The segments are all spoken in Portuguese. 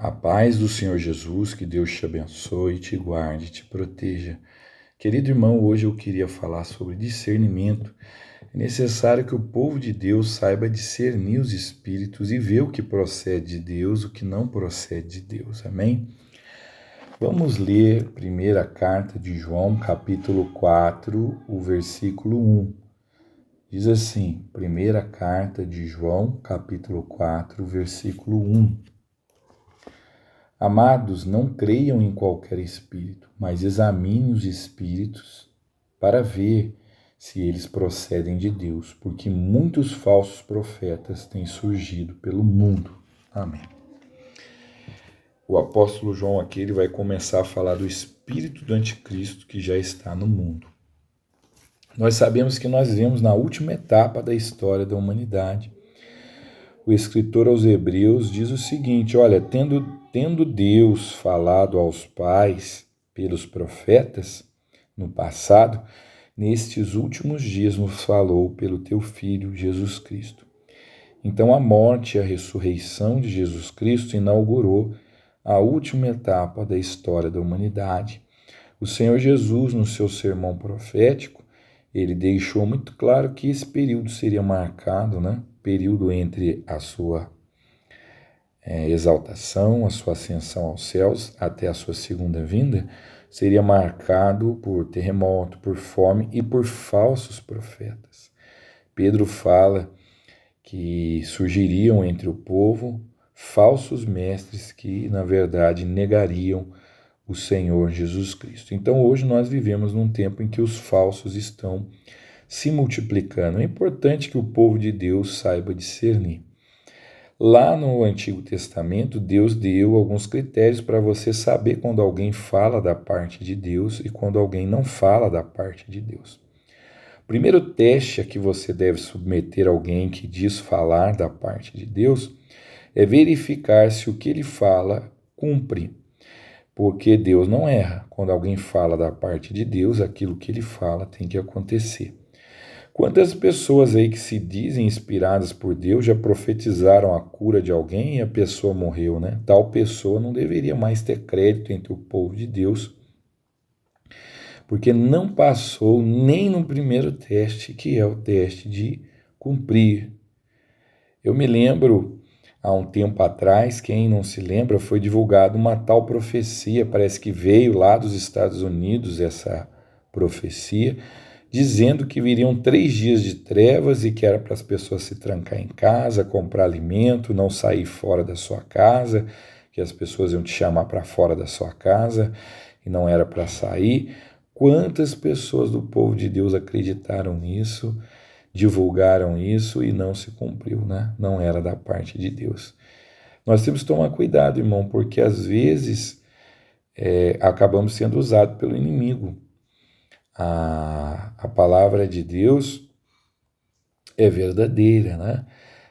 A paz do Senhor Jesus, que Deus te abençoe, te guarde, te proteja. Querido irmão, hoje eu queria falar sobre discernimento. É necessário que o povo de Deus saiba discernir os espíritos e ver o que procede de Deus, o que não procede de Deus. Amém? Vamos ler a primeira carta de João, capítulo 4, o versículo 1. Diz assim, primeira carta de João, capítulo 4, versículo 1. Amados, não creiam em qualquer espírito, mas examinem os espíritos para ver se eles procedem de Deus, porque muitos falsos profetas têm surgido pelo mundo. Amém. O apóstolo João aqui ele vai começar a falar do espírito do anticristo que já está no mundo. Nós sabemos que nós vivemos na última etapa da história da humanidade. O escritor aos Hebreus diz o seguinte, olha, tendo Deus falado aos pais pelos profetas no passado, nestes últimos dias nos falou pelo teu Filho Jesus Cristo. Então a morte e a ressurreição de Jesus Cristo inaugurou a última etapa da história da humanidade. O Senhor Jesus, no seu sermão profético, ele deixou muito claro que esse período seria marcado, período entre a sua exaltação, a sua ascensão aos céus, até a sua segunda vinda, seria marcado por terremoto, por fome e por falsos profetas. Pedro fala que surgiriam entre o povo falsos mestres que, na verdade, negariam o Senhor Jesus Cristo. Então, hoje nós vivemos num tempo em que os falsos estão se multiplicando. É importante que o povo de Deus saiba discernir. Lá no Antigo Testamento, Deus deu alguns critérios para você saber quando alguém fala da parte de Deus e quando alguém não fala da parte de Deus. O primeiro teste a que você deve submeter alguém que diz falar da parte de Deus é verificar se o que ele fala cumpre. Porque Deus não erra. Quando alguém fala da parte de Deus, aquilo que ele fala tem que acontecer. Quantas pessoas aí que se dizem inspiradas por Deus já profetizaram a cura de alguém e a pessoa morreu, né? Tal pessoa não deveria mais ter crédito entre o povo de Deus, porque não passou nem no primeiro teste, que é o teste de cumprir. Eu me lembro, há um tempo atrás, quem não se lembra, foi divulgada uma tal profecia, parece que veio lá dos Estados Unidos essa profecia, dizendo que viriam 3 dias de trevas e que era para as pessoas se trancar em casa, comprar alimento, não sair fora da sua casa, que as pessoas iam te chamar para fora da sua casa e não era para sair. Quantas pessoas do povo de Deus acreditaram nisso, divulgaram isso e não se cumpriu, né? Não era da parte de Deus. Nós temos que tomar cuidado, irmão, porque às vezes acabamos sendo usados pelo inimigo. A palavra de Deus é verdadeira, né?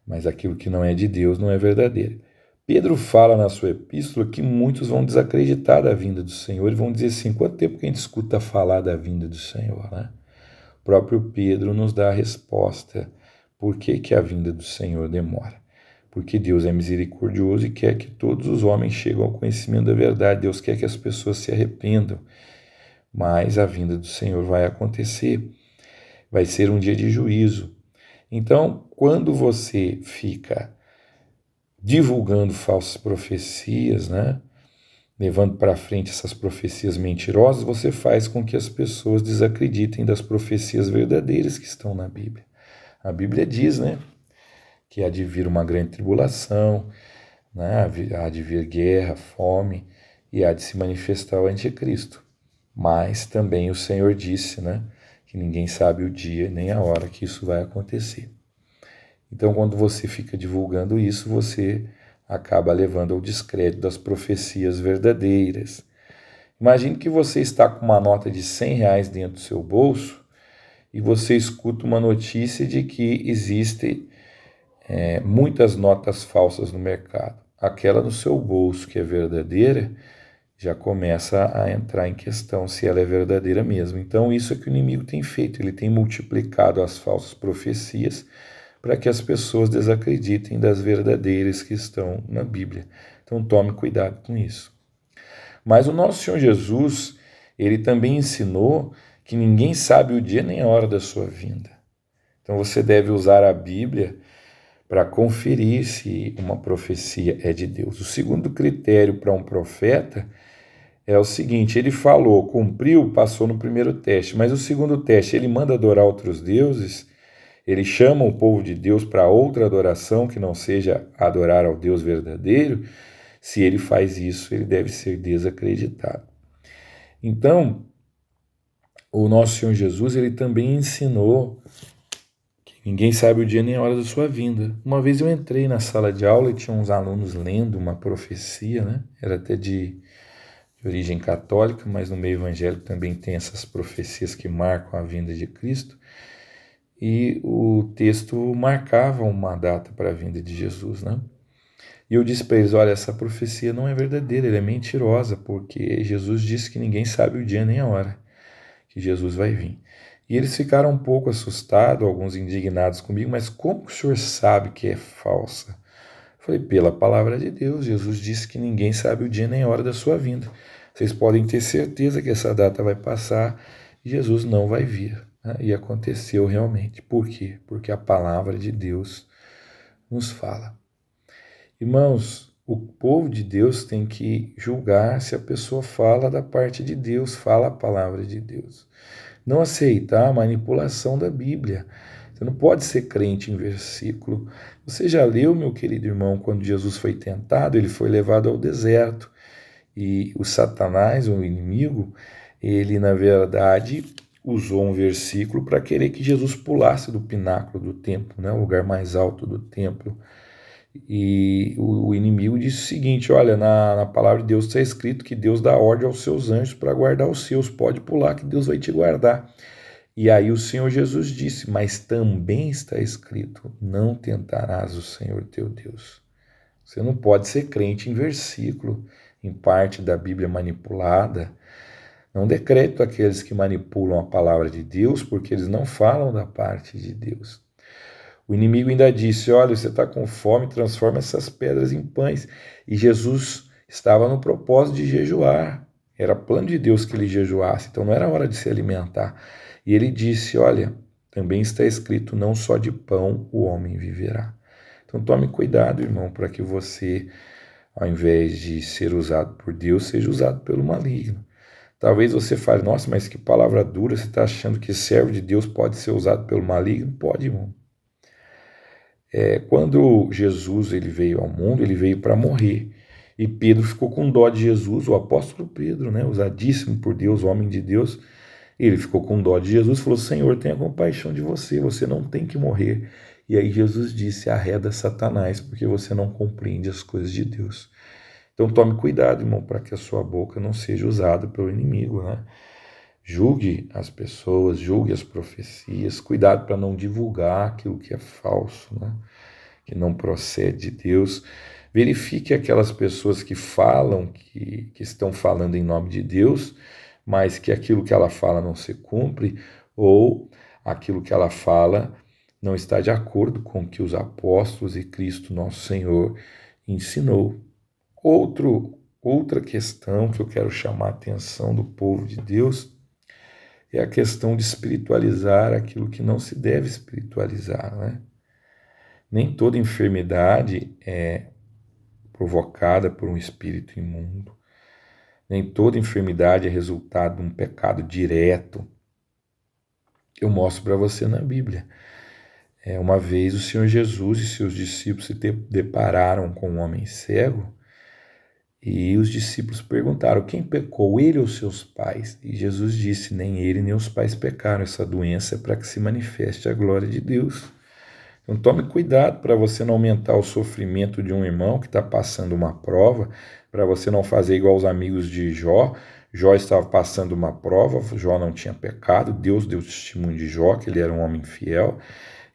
Mas aquilo que não é de Deus não é verdadeiro. Pedro fala na sua epístola que muitos vão desacreditar da vinda do Senhor e vão dizer assim, quanto tempo que a gente escuta falar da vinda do Senhor, né? O próprio Pedro nos dá a resposta. Por que a vinda do Senhor demora? Porque Deus é misericordioso e quer que todos os homens cheguem ao conhecimento da verdade. Deus quer que as pessoas se arrependam. Mas a vinda do Senhor vai acontecer. Vai ser um dia de juízo. Então, quando você fica divulgando falsas profecias, né? Levando para frente essas profecias mentirosas, você faz com que as pessoas desacreditem das profecias verdadeiras que estão na Bíblia. A Bíblia diz, né, que há de vir uma grande tribulação, né, há de vir guerra, fome, e há de se manifestar o anticristo. Mas também o Senhor disse, né, que ninguém sabe o dia nem a hora que isso vai acontecer. Então, quando você fica divulgando isso, você acaba levando ao descrédito das profecias verdadeiras. Imagine que você está com uma nota de R$100 dentro do seu bolso e você escuta uma notícia de que existem muitas notas falsas no mercado. Aquela no seu bolso que é verdadeira já começa a entrar em questão se ela é verdadeira mesmo. Então, isso é que o inimigo tem feito. Ele tem multiplicado as falsas profecias para que as pessoas desacreditem das verdadeiras que estão na Bíblia. Então tome cuidado com isso. Mas o nosso Senhor Jesus, ele também ensinou que ninguém sabe o dia nem a hora da sua vinda. Então você deve usar a Bíblia para conferir se uma profecia é de Deus. O segundo critério para um profeta é o seguinte: ele falou, cumpriu, passou no primeiro teste, mas o segundo teste, ele manda adorar outros deuses, ele chama o povo de Deus para outra adoração que não seja adorar ao Deus verdadeiro. Se ele faz isso, ele deve ser desacreditado. Então, o nosso Senhor Jesus, ele também ensinou que ninguém sabe o dia nem a hora da sua vinda. Uma vez eu entrei na sala de aula e tinha uns alunos lendo uma profecia, né? Era até de origem católica, mas no meio evangélico também tem essas profecias que marcam a vinda de Cristo. E o texto marcava uma data para a vinda de Jesus, né? E eu disse para eles, olha, essa profecia não é verdadeira, ela é mentirosa, porque Jesus disse que ninguém sabe o dia nem a hora que Jesus vai vir. E eles ficaram um pouco assustados, alguns indignados comigo, mas como que o senhor sabe que é falsa? Eu falei, pela palavra de Deus, Jesus disse que ninguém sabe o dia nem a hora da sua vinda. Vocês podem ter certeza que essa data vai passar e Jesus não vai vir. Né? E aconteceu realmente. Por quê? Porque a palavra de Deus nos fala. Irmãos, o povo de Deus tem que julgar se a pessoa fala da parte de Deus, fala a palavra de Deus. Não aceitar a manipulação da Bíblia. Você não pode ser crente em versículo. Você já leu, meu querido irmão, quando Jesus foi tentado, ele foi levado ao deserto. E o Satanás, o inimigo, ele na verdade usou um versículo para querer que Jesus pulasse do pináculo do templo, né, o lugar mais alto do templo. E o inimigo disse o seguinte, olha, na palavra de Deus está escrito que Deus dá ordem aos seus anjos para guardar os seus, pode pular que Deus vai te guardar. E aí o Senhor Jesus disse, mas também está escrito, não tentarás o Senhor teu Deus. Você não pode ser crente em versículo, em parte da Bíblia manipulada. Não dê crédito àqueles que manipulam a palavra de Deus, porque eles não falam da parte de Deus. O inimigo ainda disse, olha, você está com fome, transforma essas pedras em pães. E Jesus estava no propósito de jejuar. Era plano de Deus que ele jejuasse, então não era hora de se alimentar. E ele disse, olha, também está escrito, não só de pão o homem viverá. Então tome cuidado, irmão, para que você, ao invés de ser usado por Deus, seja usado pelo maligno. Talvez você fale, nossa, mas que palavra dura, você está achando que servo de Deus pode ser usado pelo maligno? Pode, irmão. Quando Jesus ele veio ao mundo, ele veio para morrer. E Pedro ficou com dó de Jesus, o apóstolo Pedro, né, usadíssimo por Deus, homem de Deus. Ele ficou com dó de Jesus e falou, Senhor, tenha compaixão de você, você não tem que morrer. E aí Jesus disse, arreda Satanás, porque você não compreende as coisas de Deus. Então tome cuidado, irmão, para que a sua boca não seja usada pelo inimigo, né? Julgue as pessoas, julgue as profecias, cuidado para não divulgar aquilo que é falso, né? Que não procede de Deus. Verifique aquelas pessoas que falam, que estão falando em nome de Deus, mas que aquilo que ela fala não se cumpre, ou aquilo que ela fala não está de acordo com o que os apóstolos e Cristo nosso Senhor ensinou. Outra questão que eu quero chamar a atenção do povo de Deus é a questão de espiritualizar aquilo que não se deve espiritualizar, né? Nem toda enfermidade é provocada por um espírito imundo. Nem toda enfermidade é resultado de um pecado direto. Eu mostro para você na Bíblia. Uma vez o Senhor Jesus e seus discípulos se depararam com um homem cego e os discípulos perguntaram, quem pecou, ele ou seus pais? E Jesus disse, nem ele nem os pais pecaram, essa doença é para que se manifeste a glória de Deus. Então tome cuidado para você não aumentar o sofrimento de um irmão que está passando uma prova, para você não fazer igual os amigos de Jó. Jó estava passando uma prova, Jó não tinha pecado, Deus deu testemunho de Jó, que ele era um homem fiel,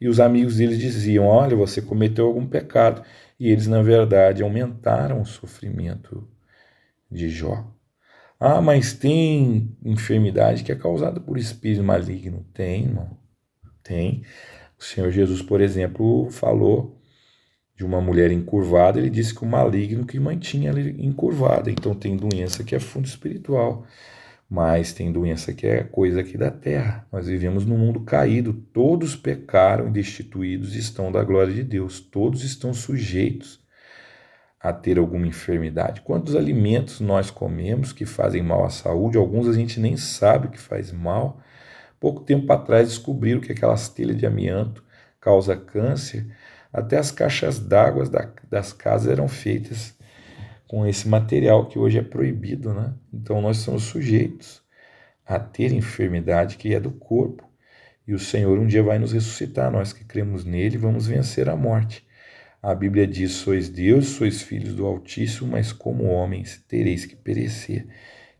e os amigos deles diziam, olha, você cometeu algum pecado, e eles, na verdade, aumentaram o sofrimento de Jó. Ah, mas tem enfermidade que é causada por espírito maligno? Tem, irmão, tem. O Senhor Jesus, por exemplo, falou de uma mulher encurvada, ele disse que o maligno que mantinha ela encurvada. Então tem doença que é fundo espiritual, mas tem doença que é coisa aqui da terra. Nós vivemos num mundo caído, todos pecaram e destituídos estão da glória de Deus, todos estão sujeitos a ter alguma enfermidade. Quantos alimentos nós comemos que fazem mal à saúde? Alguns a gente nem sabe que faz mal. Pouco tempo atrás descobriram que aquelas telhas de amianto causam câncer. Até as caixas d'água das casas eram feitas com esse material que hoje é proibido, né? Então nós somos sujeitos a ter enfermidade que é do corpo. E o Senhor um dia vai nos ressuscitar. Nós que cremos nele vamos vencer a morte. A Bíblia diz: sois Deus, sois filhos do Altíssimo, mas como homens tereis que perecer.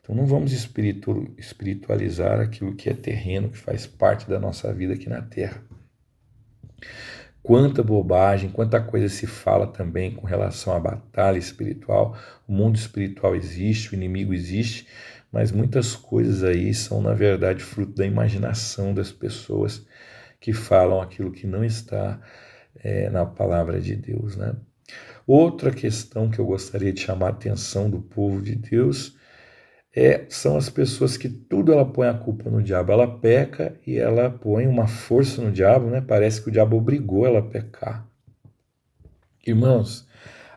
Então não vamos espiritualizar aquilo que é terreno, que faz parte da nossa vida aqui na terra. Quanta bobagem, quanta coisa se fala também com relação à batalha espiritual. O mundo espiritual existe, o inimigo existe, mas muitas coisas aí são, na verdade, fruto da imaginação das pessoas que falam aquilo que não está na palavra de Deus, né? Outra questão que eu gostaria de chamar a atenção do povo de Deus são as pessoas que tudo ela põe a culpa no diabo. Ela peca e ela põe uma força no diabo, né? Parece que o diabo obrigou ela a pecar. Irmãos,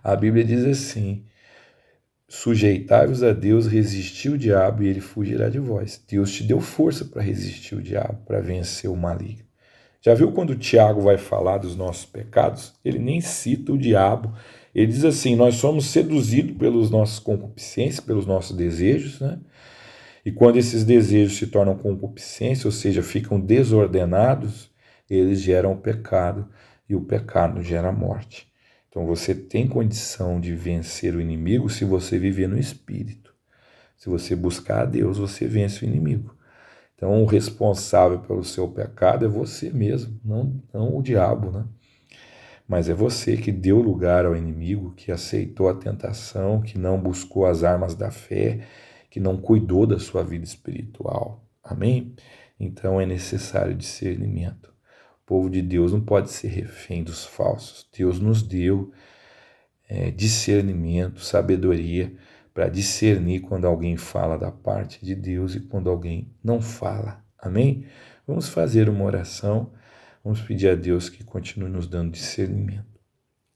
a Bíblia diz assim: sujeitai-vos a Deus, resistir o diabo e ele fugirá de vós. Deus te deu força para resistir o diabo, para vencer o maligno. Já viu quando o Tiago vai falar dos nossos pecados? Ele nem cita o diabo. Ele diz assim: nós somos seduzidos pelas nossas concupiscências, pelos nossos desejos, né? E quando esses desejos se tornam concupiscência, ou seja, ficam desordenados, eles geram o pecado, e o pecado gera a morte. Então você tem condição de vencer o inimigo se você viver no Espírito. Se você buscar a Deus, você vence o inimigo. Então o responsável pelo seu pecado é você mesmo, não o diabo, né? Mas é você que deu lugar ao inimigo, que aceitou a tentação, que não buscou as armas da fé, que não cuidou da sua vida espiritual. Amém? Então é necessário discernimento. O povo de Deus não pode ser refém dos falsos. Deus nos deu discernimento, sabedoria, para discernir quando alguém fala da parte de Deus e quando alguém não fala. Amém? Vamos fazer uma oração, vamos pedir a Deus que continue nos dando discernimento.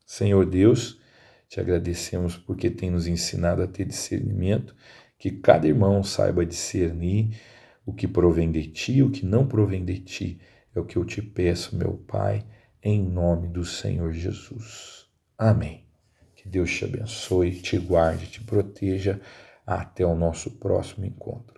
Senhor Deus, te agradecemos porque tem nos ensinado a ter discernimento, que cada irmão saiba discernir o que provém de ti e o que não provém de ti. É o que eu te peço, meu Pai, em nome do Senhor Jesus. Amém. Que Deus te abençoe, te guarde, te proteja. Até o nosso próximo encontro.